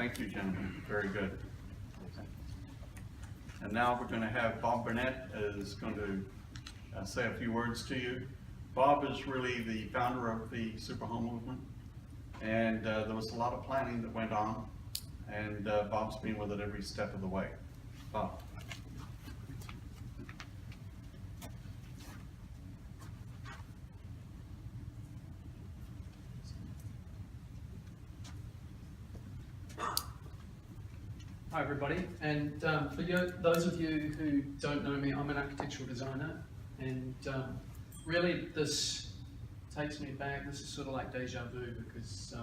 Thank you, gentlemen. Very good. And now we're going to have Bob Burnett is going to say a few words to you. Bob is really the founder of the Superhome movement, and there was a lot of planning that went on, and Bob's been with it every step of the way. Bob. Hi everybody, and for those of you who don't know me, I'm an architectural designer, and really this takes me back. This is sort of like deja vu because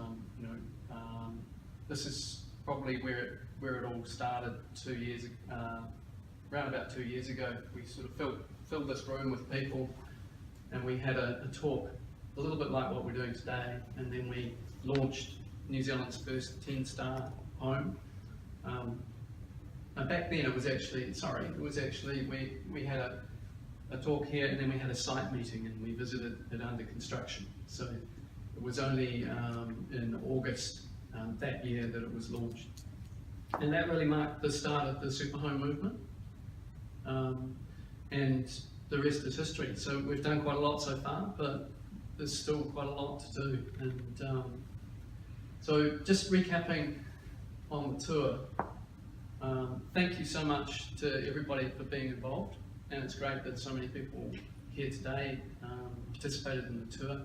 this is probably where it all started 2 years around about 2 years ago. We sort of filled this room with people, and we had a talk a little bit like what we're doing today, and then we launched New Zealand's first 10-star home. And back then it was actually we had a talk here, and then we had a site meeting, and we visited it under construction. So it was only in August that year that it was launched, and that really marked the start of the Superhome movement, and the rest is history. So we've done quite a lot so far, but there's still quite a lot to do. And so just recapping on the tour, thank you so much to everybody for being involved, and it's great that so many people here today participated in the tour,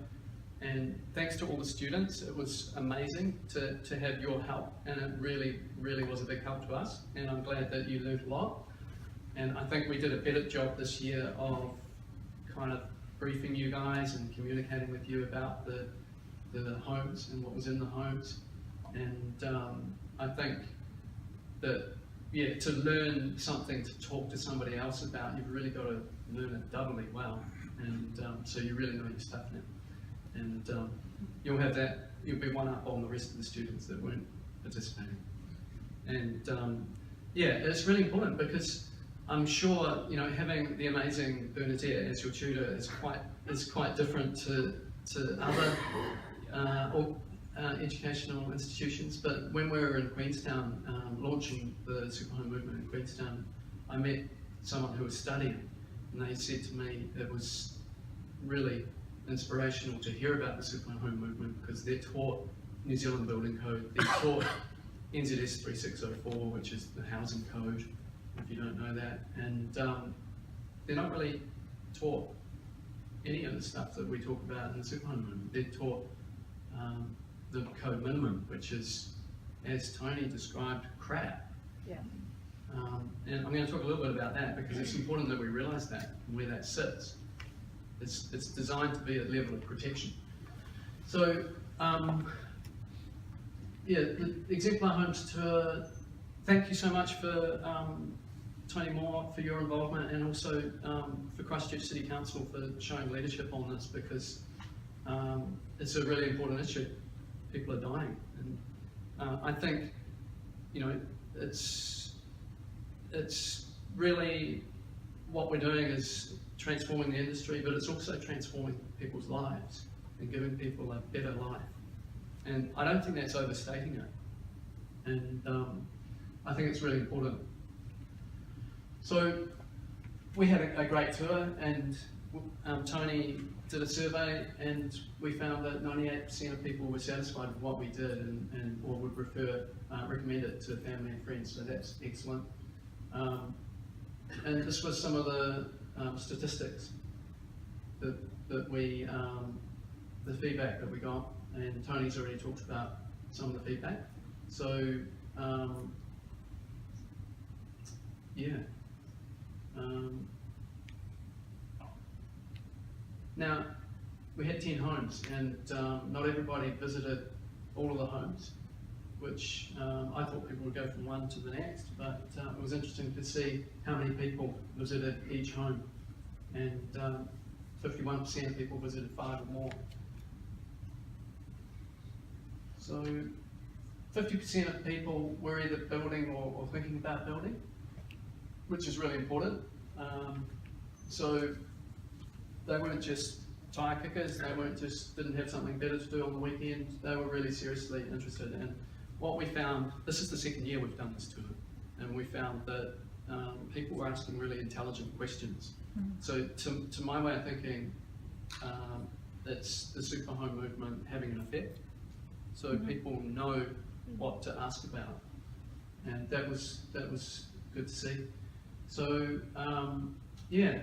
and thanks to all the students. It was amazing to have your help, and it really was a big help to us, and I'm glad that you learned a lot. And I think we did a better job this year of kind of briefing you guys and communicating with you about the homes and what was in the homes. And I think that, yeah, to learn something to talk to somebody else about, you've really got to learn it doubly well, and so you really know your stuff now. And you'll be one up on the rest of the students that weren't participating. And yeah, it's really important because I'm sure having the amazing Bernadette as your tutor is quite different to other educational institutions. But when we were in Queestown, launching the Superhome movement in Queestown, I met someone who was studying, and they said to me it was really inspirational to hear about the Superhome movement because they're taught New Zealand Building Code, they're taught NZS 3604, which is the housing code, if you don't know that, and they're not really taught any of the stuff that we talk about in the Superhome movement. They're taught the code minimum, which is, as Tony described, crap. Yeah. And I'm going to talk a little bit about that because it's important that we realise that and where that sits. It's designed to be a level of protection. So, yeah, the Exemplar Homes Tour, thank you so much for Tony Moore for your involvement, and also for Christchurch City Council for showing leadership on this, because it's a really important issue. People are dying, and I think it's really what we're doing is transforming the industry, but it's also transforming people's lives and giving people a better life. And I don't think that's overstating it. And I think it's really important. So we had a great tour, and Tony did a survey, and we found that 98% of people were satisfied with what we did or would recommend it to family and friends, so that's excellent. And this was some of the statistics that we, the feedback that we got, and Tony's already talked about some of the feedback. So, yeah. Now, we had 10 homes, and not everybody visited all of the homes, which I thought people would go from one to the next, but it was interesting to see how many people visited each home, and 51% of people visited 5 or more. So 50% of people were either building or thinking about building, which is really important. So they weren't just tire kickers, they didn't have something better to do on the weekend, they were really seriously interested. And what we found, this is the second year we've done this tour, and we found that people were asking really intelligent questions. So to my way of thinking, it's the super home movement having an effect. So people know what to ask about, and that was good to see. So yeah.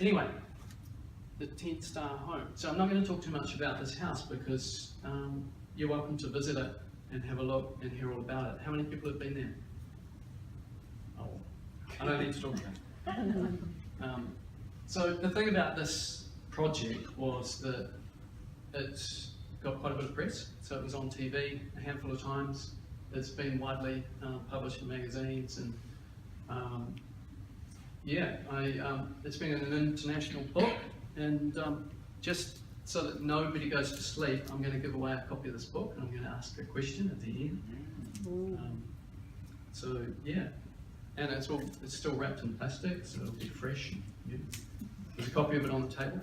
Anyway, the 10-star home. So I'm not going to talk too much about this house because you're welcome to visit it and have a look and hear all about it. How many people have been there? Oh, I don't need to talk about it. So the thing about this project was that it got quite a bit of press. So it was on TV a handful of times. It's been widely published in magazines, and yeah, it's been in an international book. And just so that nobody goes to sleep, I'm going to give away a copy of this book, and I'm going to ask a question at the end. So yeah, and it's still wrapped in plastic, so it'll be fresh. Yeah. There's a copy of it on the table.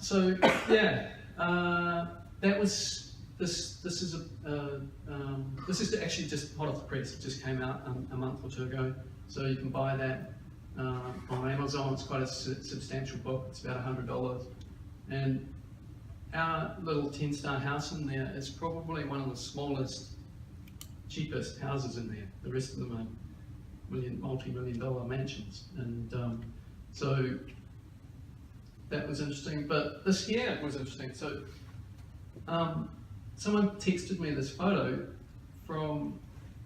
So yeah, that was this. This is actually just hot off the press. It just came out a month or two ago, so you can buy that on Amazon. It's quite a substantial book. It's about $100, and our little 10-star house in there is probably one of the smallest, cheapest houses in there. The rest of them are multi-million-dollar mansions, and so that was interesting. But this year was interesting. So someone texted me this photo from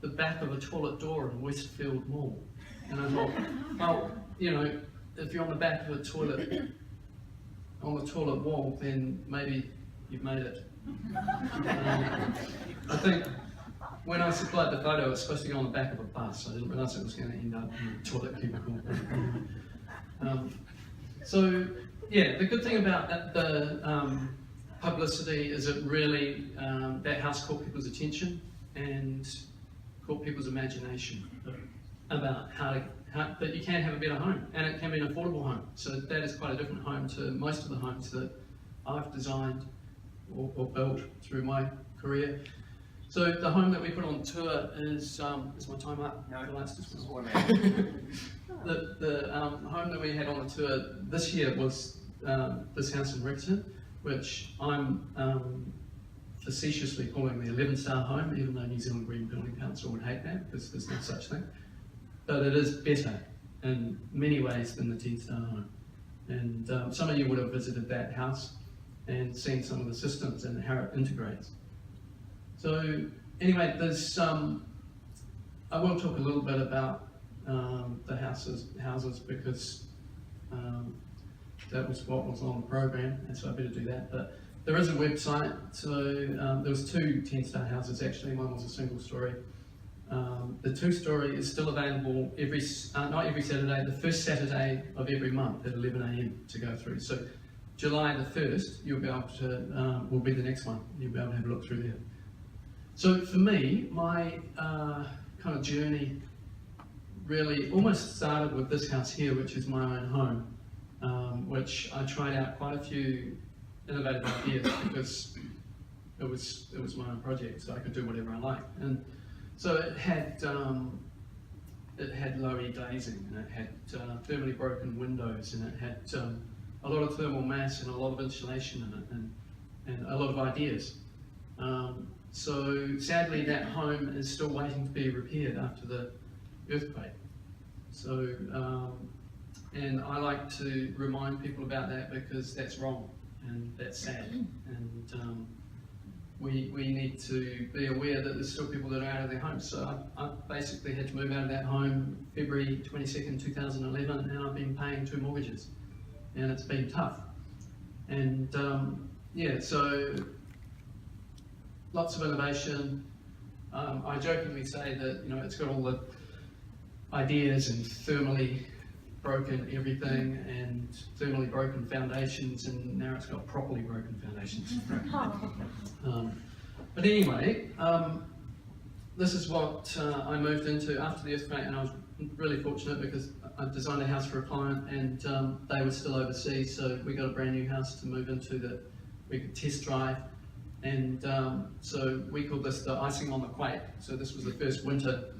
the back of a toilet door in Westfield Mall, and I thought, well, you know, if you're on the back of a toilet, on the toilet wall, then maybe you've made it. I think when I supplied the photo, it was supposed to go on the back of a bus. I didn't realise it was going to end up in a toilet cubicle. So yeah, the good thing about the publicity is it really, that house caught people's attention and caught people's imagination about that you can have a better home, and it can be an affordable home. So that is quite a different home to most of the homes that I've designed or built through my career. So the home that we put on tour is my time up? No, the lights just went off. The home that we had on the tour this year was this house in Rexton, which I'm facetiously calling the 11-star home, even though New Zealand Green Building Council would hate that because there's no such thing. But it is better in many ways than the 10-star home. And some of you would have visited that house and seen some of the systems and how it integrates. So anyway, there's I will talk a little bit about the houses because that was what was on the program, and so I better do that. But there is a website. So there was 2 10-star houses actually. One was a single story. The 2-story is still available not every Saturday, the first Saturday of every month at 11 AM to go through. So July the 1st, you'll be able to, will be the next one. You'll be able to have a look through there. So for me, my kind of journey really almost started with this house here, which is my own home, which I tried out quite a few innovative ideas because it was my own project, so I could do whatever I liked. And so it had low-E glazing, and it had thermally broken windows, and it had a lot of thermal mass and a lot of insulation in it, and a lot of ideas. So sadly, that home is still waiting to be repaired after the earthquake. So, and I like to remind people about that because that's wrong and that's sad. And we need to be aware that there's still people that are out of their homes. So I basically had to move out of that home February 22nd, 2011, and I've been paying 2 mortgages, and it's been tough. And yeah, so lots of innovation. I jokingly say that, you know, it's got all the ideas and thermally broken everything and thermally broken foundations, and now it's got properly broken foundations. But anyway, this is what I moved into after the earthquake, and I was really fortunate because I designed a house for a client, and they were still overseas, so we got a brand new house to move into that we could test drive. And so we called this the icing on the quake. So this was the first winter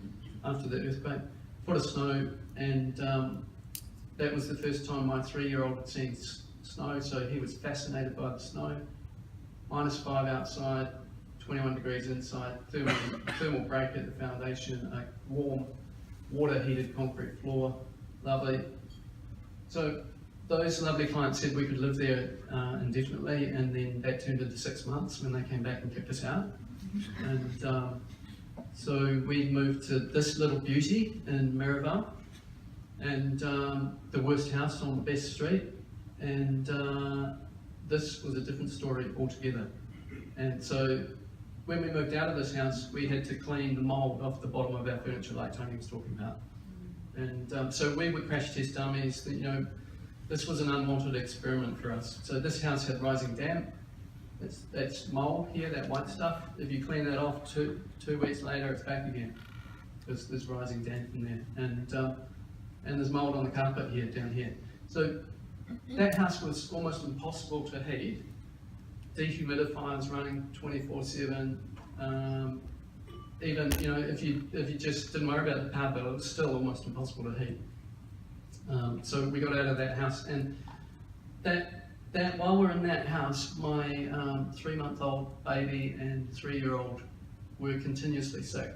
after the earthquake. Foot of snow, and that was the first time my 3-year-old had seen snow, so he was fascinated by the snow. -5 outside, 21 degrees inside, thermal break at the foundation, a warm, water heated concrete floor, lovely. So those lovely clients said we could live there indefinitely, and then that turned into 6 months when they came back and kicked us out. And so we moved to this little beauty in Mirabel, and the worst house on the best street, and this was a different story altogether. And so when we moved out of this house, we had to clean the mould off the bottom of our furniture like Tony was talking about. And so we would crash test dummies. You know, this was an unwanted experiment for us. So this house had rising damp. That's mould here, that white stuff. If you clean that off two weeks later, it's back again. There's rising damp in there. And there's mould on the carpet here, down here. So that house was almost impossible to heat. Dehumidifiers running 24/7. Even, you know, if you just didn't worry about the power bill, it was still almost impossible to heat. So we got out of that house, and that while we're in that house, my 3-month-old baby and 3-year-old were continuously sick,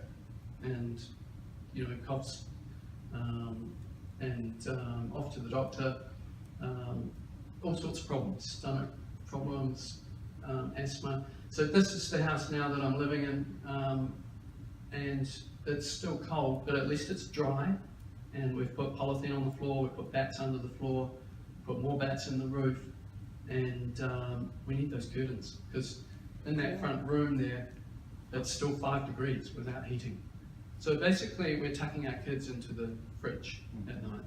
and you know, coughs, and off to the doctor, all sorts of problems, stomach problems, asthma. So this is the house now that I'm living in, and it's still cold, but at least it's dry. And we've put polythene on the floor, we've put bats under the floor, put more bats in the roof, and we need those curtains, because in that front room there, it's still 5 degrees without heating. So basically, we're tucking our kids into the fridge at night.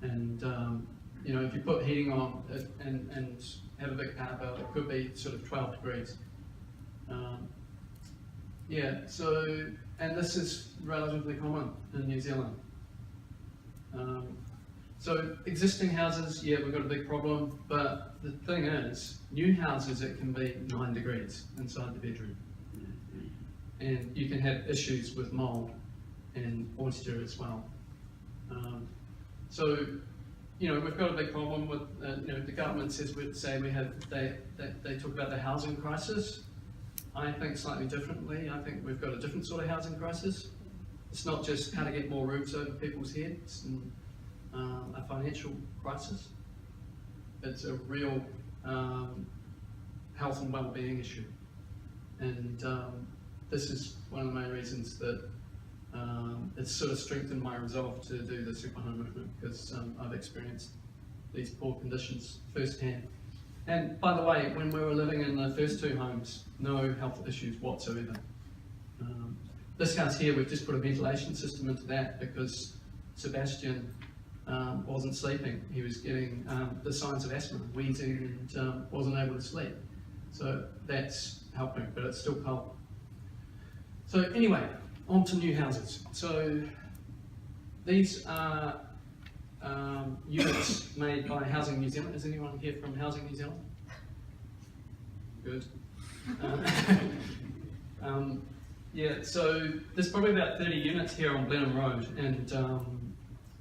And you know, if you put heating on and have a big power bill, it could be sort of 12 degrees. Yeah, so, and this is relatively common in New Zealand. So existing houses, yeah, we've got a big problem, but the thing is, new houses, it can be 9 degrees inside the bedroom. And you can have issues with mold and moisture as well. So, you know, we've got a big problem with, you know, the government says they talk about the housing crisis. I think slightly differently. I think we've got a different sort of housing crisis. It's not just how to get more roofs over people's heads and a financial crisis. It's a real health and well-being issue. And this is one of the main reasons that it's sort of strengthened my resolve to do the Superhome movement, because I've experienced these poor conditions firsthand. And by the way, when we were living in the first 2 homes, no health issues whatsoever. This house here, we've just put a ventilation system into that because Sebastian wasn't sleeping. He was getting the signs of asthma, wheezing, and wasn't able to sleep. So that's helping, but it's still cold. So anyway, on to new houses. So these are units made by Housing New Zealand. Is anyone here from Housing New Zealand? Good. Yeah, so there's probably about 30 units here on Blenheim Road, and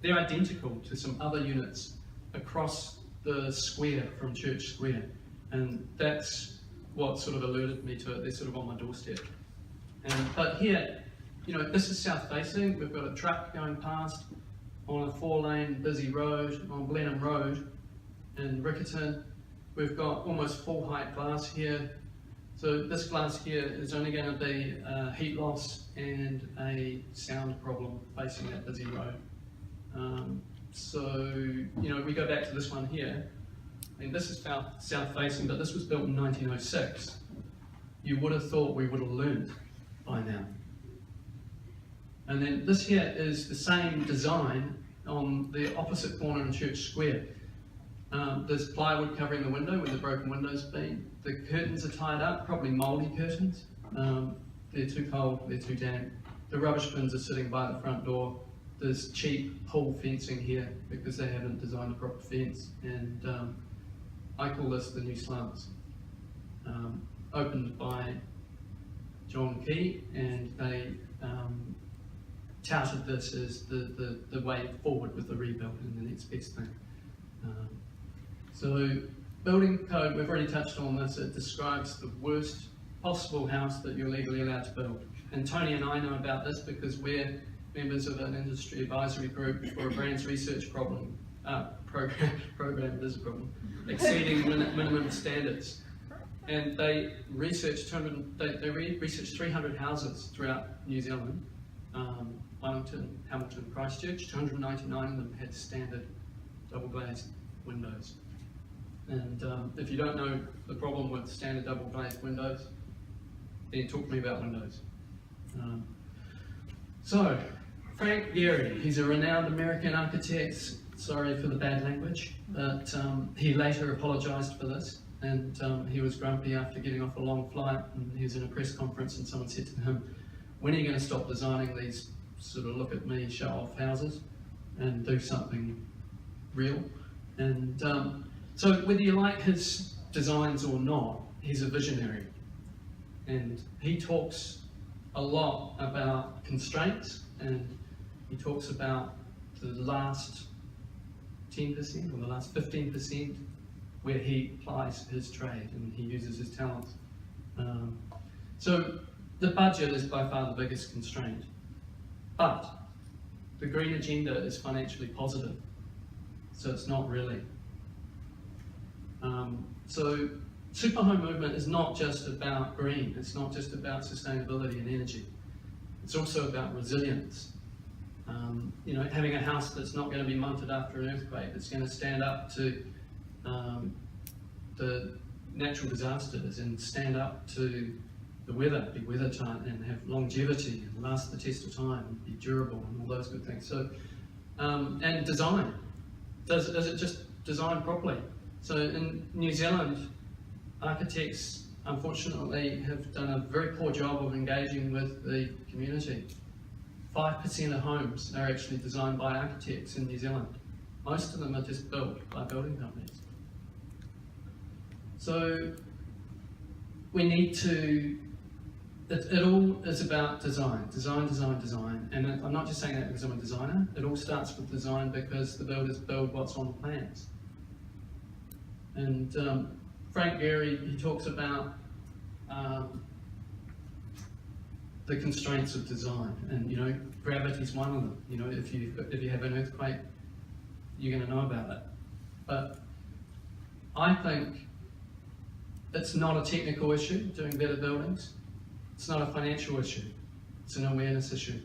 they're identical to some other units across the square from Church Square, and that's what sort of alerted me to it. They're sort of on my doorstep. But here, you know, this is south facing. We've got a truck going past on a 4-lane busy road on Blenheim Road in Riccarton. We've got almost full height glass here. So this glass here is only going to be heat loss and a sound problem facing that busy road. So, you know, we go back to this one here. I mean, this is south facing, but this was built in 1906. You would have thought we would have learned by now. And then this here is the same design on the opposite corner in Church Square. There's plywood covering the window where the broken window's been. The curtains are tied up, probably mouldy curtains. They're too cold, they're too damp. The rubbish bins are sitting by the front door. There's cheap pull fencing here because they haven't designed a proper fence. And I call this the new slums. opened by John Key, and they touted this as the way forward with the rebuild and the next best thing. So building code, we've already touched on this, it describes the worst possible house that you're legally allowed to build. And Tony and I know about this because we're members of an industry advisory group for a brands research program, it is a problem, exceeding minimum standards. And they researched 300 houses throughout New Zealand, Wellington, Hamilton, Christchurch. 299 of them had standard double glazed windows. And if you don't know the problem with standard double glazed windows, then talk to me about windows. So, Frank Gehry, he's a renowned American architect. Sorry for the bad language, but he later apologised for this, and he was grumpy after getting off a long flight, and he was in a press conference and someone said to him, when are you going to stop designing these sort of look at me, show off houses and do something real? And so whether you like his designs or not, he's a visionary, and he talks a lot about constraints, and he talks about the last 10% or the last 15% where he applies his trade and he uses his talents. So the budget is by far the biggest constraint, but the green agenda is financially positive, so it's not really. So Superhome movement is not just about green, it's not just about sustainability and energy, it's also about resilience. You know, having a house that's not going to be munted after an earthquake, that's going to stand up to the natural disasters and stand up to the weather, be weathertight and have longevity and last the test of time and be durable and all those good things. So, and design. Does it just design properly? So in New Zealand, architects unfortunately have done a very poor job of engaging with the community. 5% of homes are actually designed by architects in New Zealand. Most of them are just built by building companies. So we need to, it all is about design, design. And I'm not just saying that because I'm a designer. It all starts with design because the builders build what's on the plans. And Frank Gehry, he talks about the constraints of design, and you know, gravity's one of them. You know, if you have an earthquake, you're going to know about it. But I think it's not a technical issue, doing better buildings. It's not a financial issue. It's an awareness issue.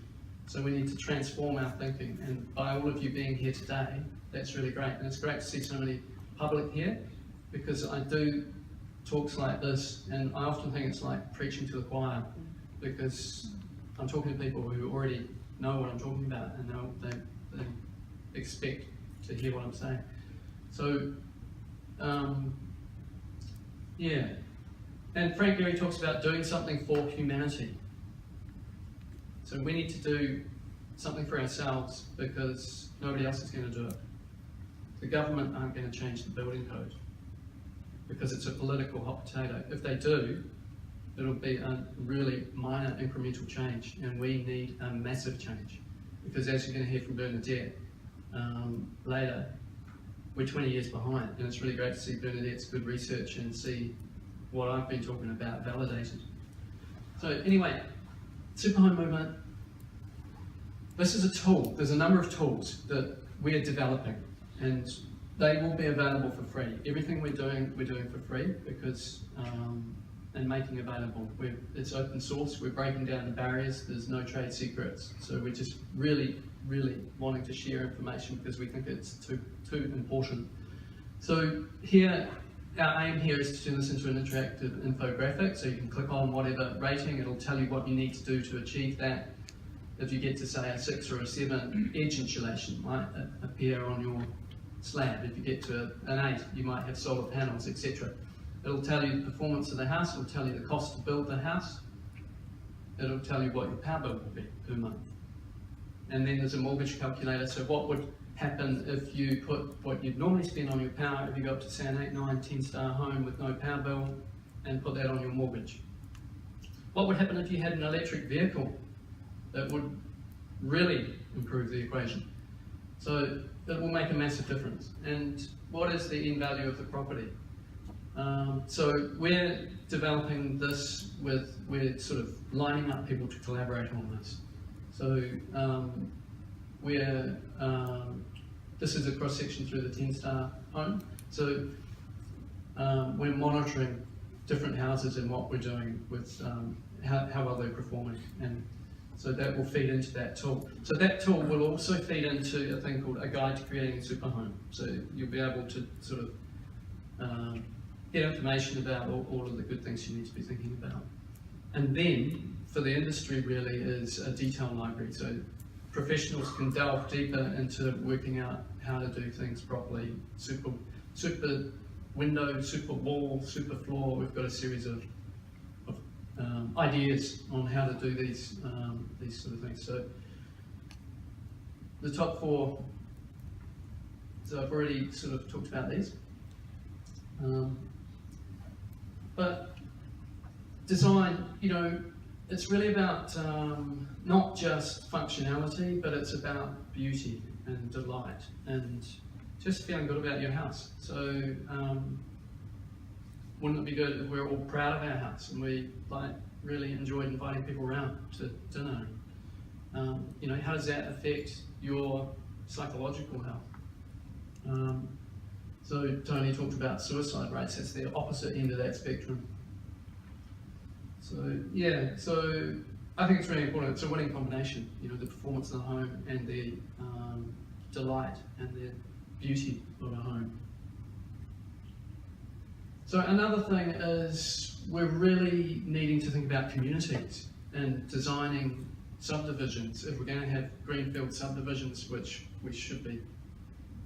So we need to transform our thinking, and by all of you being here today, that's really great. And it's great to see so many public here, because I do talks like this, and I often think it's like preaching to the choir, because I'm talking to people who already know what I'm talking about, and they expect to hear what I'm saying. So, yeah. And Frank Gehry talks about doing something for humanity. So we need to do something for ourselves because nobody else is going to do it. The government aren't going to change the building code because it's a political hot potato. If they do, it'll be a really minor incremental change, and we need a massive change. Because as you're going to hear from Bernadette later, we're 20 years behind, and it's really great to see Bernadette's good research and see what I've been talking about validated. So anyway, Superhome movement, this is a tool. There's a number of tools that we're developing, and they will be available for free. Everything we're doing for free because and making available. It's open source, we're breaking down the barriers, there's no trade secrets. So we're just really, really wanting to share information because we think it's too important. So here, our aim here is to turn this into an interactive infographic, so you can click on whatever rating, it'll tell you what you need to do to achieve that. If you get to say a 6 or a 7, edge insulation might appear on your slab. If you get to an 8, you might have solar panels, etc. It'll tell you the performance of the house, it'll tell you the cost to build the house, it'll tell you what your power bill will be per month. And then there's a mortgage calculator, so what would happen if you put what you'd normally spend on your power, if you go up to say an 8, 9, 10 star home with no power bill, and put that on your mortgage. What would happen if you had an electric vehicle? That would really improve the equation. So it will make a massive difference. And what is the end value of the property? So we're developing this we're sort of lining up people to collaborate on this. So this is a cross section through the 10-star home. So we're monitoring different houses and what we're doing with how well they're performing. And so that will feed into that tool. So that tool will also feed into a thing called a guide to creating a super home. So you'll be able to sort of get information about all of the good things you need to be thinking about. And then for the industry really is a detail library. So professionals can delve deeper into working out how to do things properly. Super window, super wall, super floor. We've got a series of ideas on how to do these sort of things. So the top 4, so I've already sort of talked about these. But design, it's really about not just functionality, but it's about beauty and delight and just feeling good about your house. So wouldn't it be good if we're all proud of our house and we really enjoyed inviting people around to dinner? How does that affect your psychological health? So Tony talked about suicide rates. That's the opposite end of that spectrum. So yeah, so I think it's really important. It's a winning combination. The performance of the home and the delight and the beauty of a home. So another thing is we're really needing to think about communities and designing subdivisions. If we're going to have greenfield subdivisions, which we should be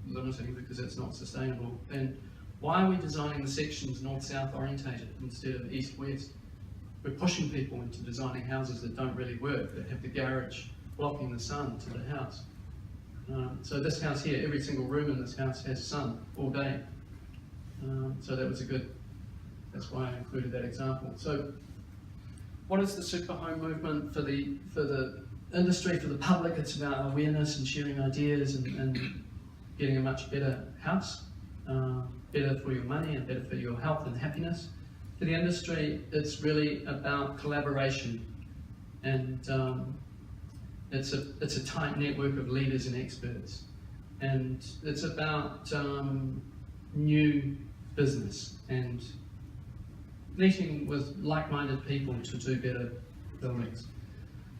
limiting because it's not sustainable, then why are we designing the sections north-south orientated instead of east-west? We're pushing people into designing houses that don't really work, that have the garage blocking the sun to the house. So this house here, every single room in this house has sun all day. So that's why I included that example. So what is the super home movement for the industry, for the public? It's about awareness and sharing ideas and getting a much better house, better for your money and better for your health and happiness. For the industry, it's really about collaboration, and it's a tight network of leaders and experts, and it's about new business and meeting with like-minded people to do better buildings.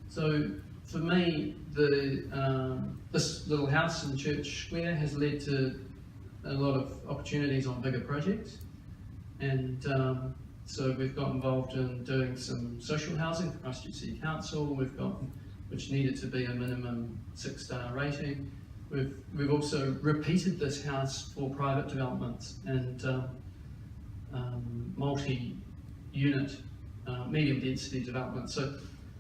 So for me, this little house in Church Square has led to a lot of opportunities on bigger projects, and so we've got involved in doing some social housing for Christchurch City Council. Which needed to be a minimum 6-star rating. We've also repeated this house for private developments and multi-unit, medium density development. So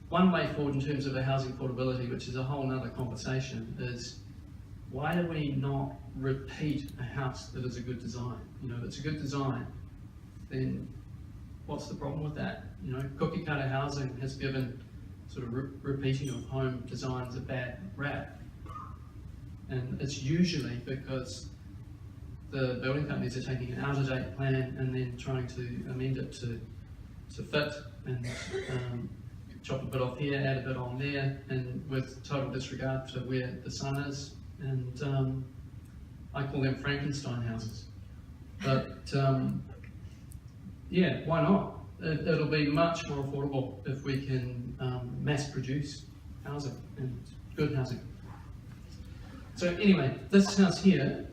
one way forward in terms of a housing portability, which is a whole nother conversation, is why do we not repeat a house that is a good design? If it's a good design, then what's the problem with that? Cookie cutter housing has given sort of repeating of home designs a bad rap. And it's usually because the building companies are taking an out-of-date plan and then trying to amend it to fit and chop a bit off here, add a bit on there, and with total disregard for where the sun is. And I call them Frankenstein houses. But yeah, why not? It'll be much more affordable if we can mass produce housing and good housing. So anyway, this house here,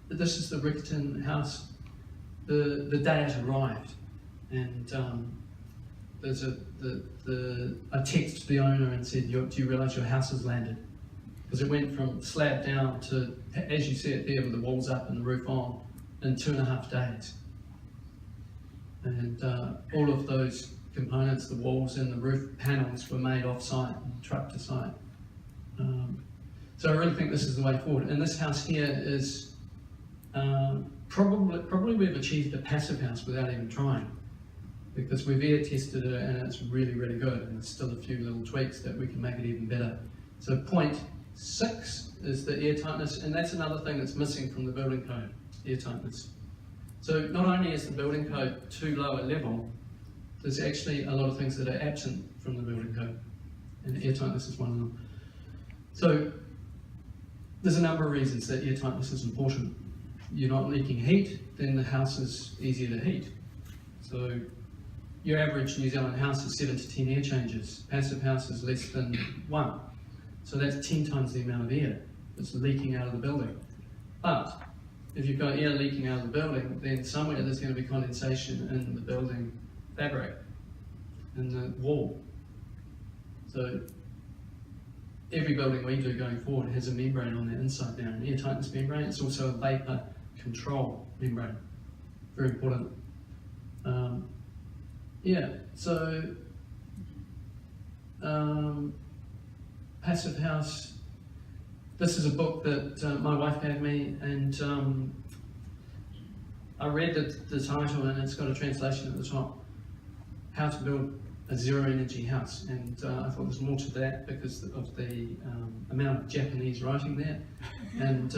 this is the Rickerton house. The day it arrived, and there's I texted the owner and said, do you realise your house has landed? Because it went from slab down to, as you see it there, with the walls up and the roof on, in 2.5 days. And all of those components, the walls and the roof panels, were made off-site and trucked to site. So I really think this is the way forward. And this house here is probably we've achieved a passive house without even trying, because we've air tested it and it's really, really good, and there's still a few little tweaks that we can make it even better. So point 6 is the air tightness, and that's another thing that's missing from the building code, air tightness. So not only is the building code too low a level, there's actually a lot of things that are absent from the building code, and air tightness is one of them. So there's a number of reasons that air tightness is important. You're not leaking heat, then the house is easier to heat. So your average New Zealand house is 7 to 10 air changes. Passive house is less than 1. So that's 10 times the amount of air that's leaking out of the building. But if you've got air leaking out of the building, then somewhere there's going to be condensation in the building fabric, in the wall. So every building we do going forward has a membrane on the inside now, an air tightness membrane. It's also a vapour control membrane, very important. Passive house, this is a book that my wife gave me, and I read the title, and it's got a translation at the top, How to Build a Zero Energy House, and I thought there's more to that because of the amount of Japanese writing there. And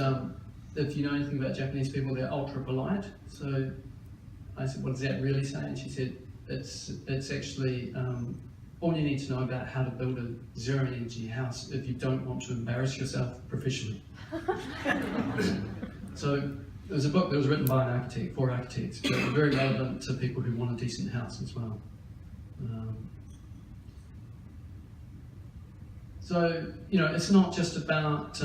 if you know anything about Japanese people, they're ultra polite. So I said, what does that really say? And she said, it's actually all you need to know about how to build a zero energy house if you don't want to embarrass yourself professionally. So it was a book that was written by an architect, for architects, but very relevant to people who want a decent house as well. So, you know, it's not just about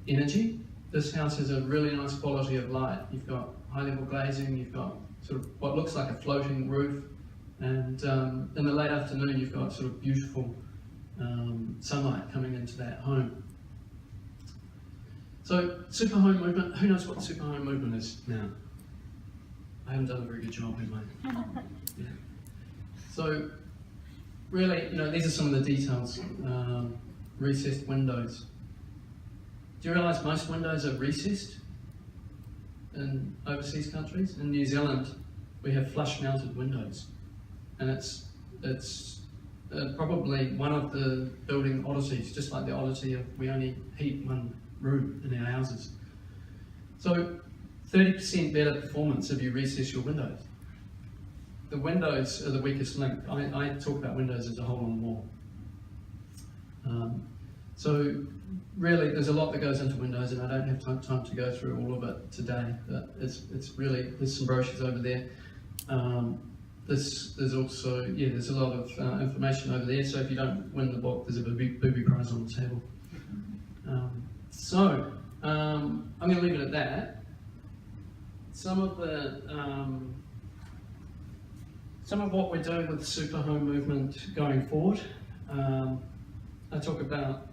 energy. This house has a really nice quality of light. You've got high level glazing, you've got sort of what looks like a floating roof, and in the late afternoon you've got sort of beautiful sunlight coming into that home. So, Superhome movement, who knows what the Superhome movement is now? I haven't done a very good job, have I? Yeah. So, really, you know, these are some of the details. Recessed windows. Do you realise most windows are recessed in overseas countries? In New Zealand, we have flush mounted windows, and it's probably one of the building oddities, just like the oddity of we only heat one room in our houses. So 30% better performance if you recess your windows. The windows are the weakest link. I talk about windows as a hole in the wall. So really, there's a lot that goes into windows, and I don't have time to go through all of it today. But it's really, there's some brochures over there. There's also, yeah, there's a lot of information over there. So if you don't win the book, there's a booby prize on the table. I'm going to leave it at that. Some of what we're doing with the Superhome movement going forward, I talk about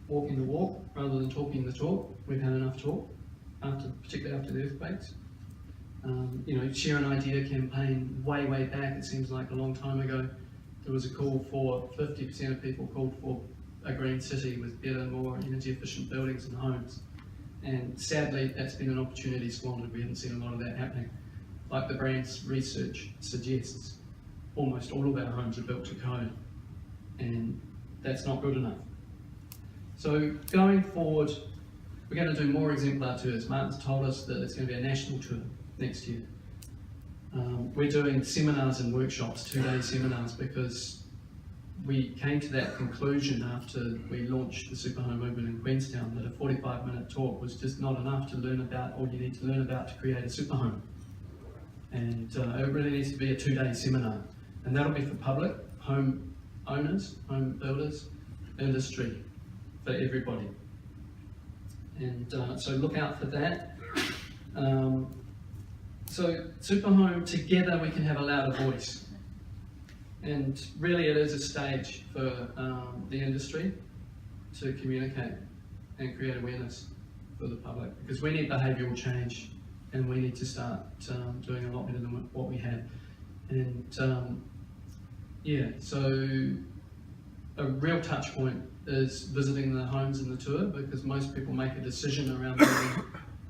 walking the walk rather than talking the talk. We've had enough talk, particularly after the earthquakes. You know, Share an Idea campaign way back, it seems like a long time ago, there was a call for 50% of people called for a green city with better, more energy efficient buildings and homes. And sadly, that's been an opportunity squandered. We haven't seen a lot of that happening. Like the brand's research suggests, almost all of our homes are built to code, and that's not good enough. So going forward, we're going to do more exemplar tours. Martin's told us that it's going to be a national tour next year. We're doing seminars and workshops, 2-day seminars, because we came to that conclusion after we launched the Superhome movement in Queestown that a 45-minute talk was just not enough to learn about all you need to learn about to create a superhome. And it really needs to be a 2-day seminar. And that'll be for public, home owners, home builders, industry, for everybody. And so look out for that. So Superhome, together we can have a louder voice. And really it is a stage for the industry to communicate and create awareness for the public, because we need behavioural change and we need to start doing a lot better than what we have. And yeah, so a real touch point is visiting the homes in the tour, because most people make a decision around building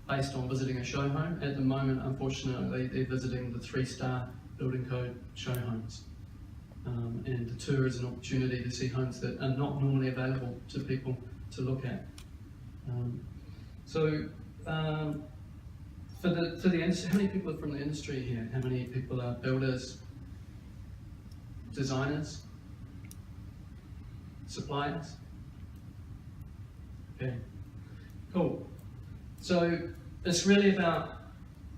based on visiting a show home. At the moment, unfortunately, they're visiting the 3-star building code show homes. And the tour is an opportunity to see homes that are not normally available to people to look at. For the industry, how many people are from the industry here? How many people are builders, designers, suppliers? Okay, cool. So it's really about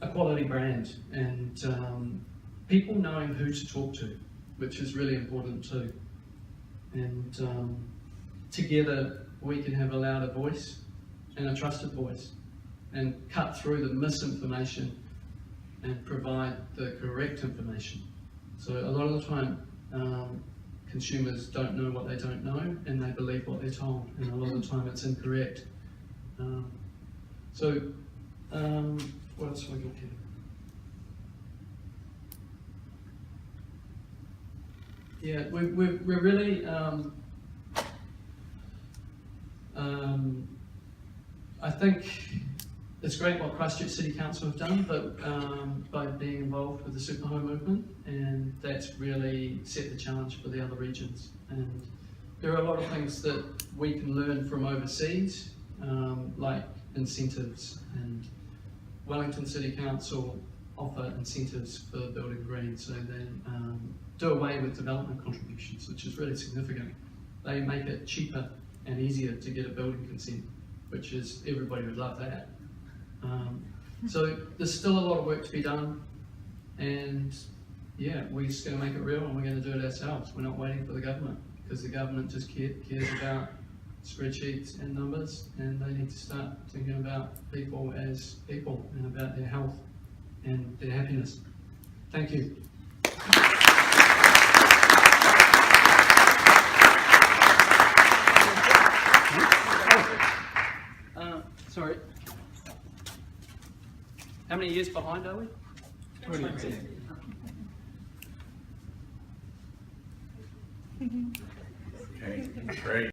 a quality brand and people knowing who to talk to, which is really important too. And together we can have a louder voice and a trusted voice and cut through the misinformation and provide the correct information. So a lot of the time consumers don't know what they don't know and they believe what they're told, and a lot of the time it's incorrect. What else have I got here? Yeah, we're really, I think it's great what Christchurch City Council have done, but by being involved with the Superhome movement, and that's really set the challenge for the other regions. And there are a lot of things that we can learn from overseas, like incentives, and Wellington City Council offer incentives for building green, so they do away with development contributions, which is really significant. They make it cheaper and easier to get a building consent, which is, everybody would love that. So there's still a lot of work to be done, and yeah, we're just going to make it real, and we're going to do it ourselves. We're not waiting for the government, because the government just cares about spreadsheets and numbers, and they need to start thinking about people as people and about their health and their happiness. Thank you. Sorry. How many years behind are we? 20. Okay, great.